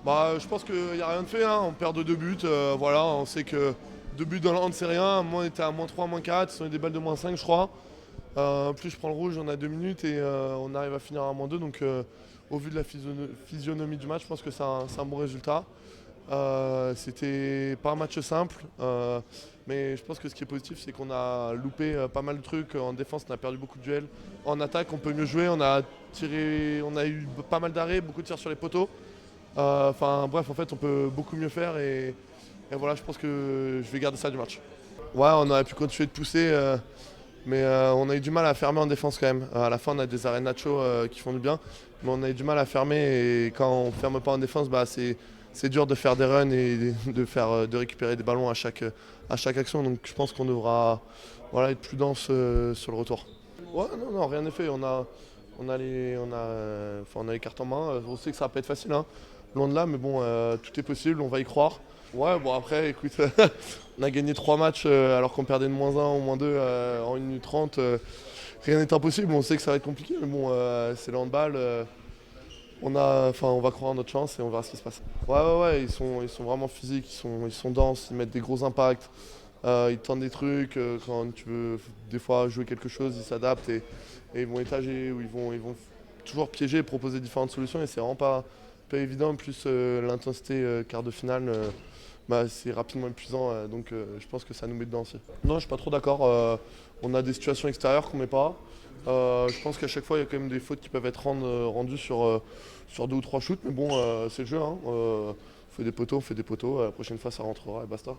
Je pense qu'il n'y a rien de fait, hein. On perd de 2 buts. Voilà, on sait que 2 buts dans le hand, c'est rien. Moi, on était à -3, -4. Ils ont eu des balles de -5, je crois. En plus, je prends le rouge, on a 2 minutes et on arrive à finir à -2. Donc, au vu de la physionomie du match, je pense que c'est un bon résultat. C'était pas un match simple, mais je pense que ce qui est positif, c'est qu'on a loupé pas mal de trucs. En défense, on a perdu beaucoup de duels. En attaque, on peut mieux jouer. On a eu pas mal d'arrêts, beaucoup de tirs sur les poteaux. Enfin bref, en fait, on peut beaucoup mieux faire et voilà, je pense que je vais garder ça du match. Ouais, on aurait pu continuer de pousser, mais on a eu du mal à fermer en défense quand même. À la fin, on a des arrêts de Nacho qui font du bien, mais on a eu du mal à fermer et quand on ferme pas en défense, c'est dur de faire des runs et de récupérer des ballons à chaque action. Donc je pense qu'on devra voilà, être prudent sur le retour. Ouais, non, non, rien n'est fait. On a les cartes en main. On sait que ça va pas être facile, hein. Loin de là, mais bon, tout est possible, on va y croire. Ouais, bon après, écoute, on a gagné 3 matchs alors qu'on perdait de -1 ou -2 en 1 minute 30. Rien n'est impossible, on sait que ça va être compliqué, mais bon, c'est le handball. On va croire en notre chance et on verra ce qui se passe. Ouais, ouais, ouais, ils sont vraiment physiques, ils sont denses, ils mettent des gros impacts, ils tentent des trucs. Quand tu veux des fois jouer quelque chose, ils s'adaptent et ils vont étager ou ils vont toujours piéger et proposer différentes solutions et c'est vraiment pas évident. En plus, l'intensité quart de finale, c'est rapidement épuisant, donc je pense que ça nous met dedans aussi. Non, je suis pas trop d'accord. On a des situations extérieures qu'on met pas. Je pense qu'à chaque fois, il y a quand même des fautes qui peuvent être rendues sur 2 ou 3 shoots, mais bon, c'est le jeu, hein. On fait des poteaux, la prochaine fois ça rentrera et basta.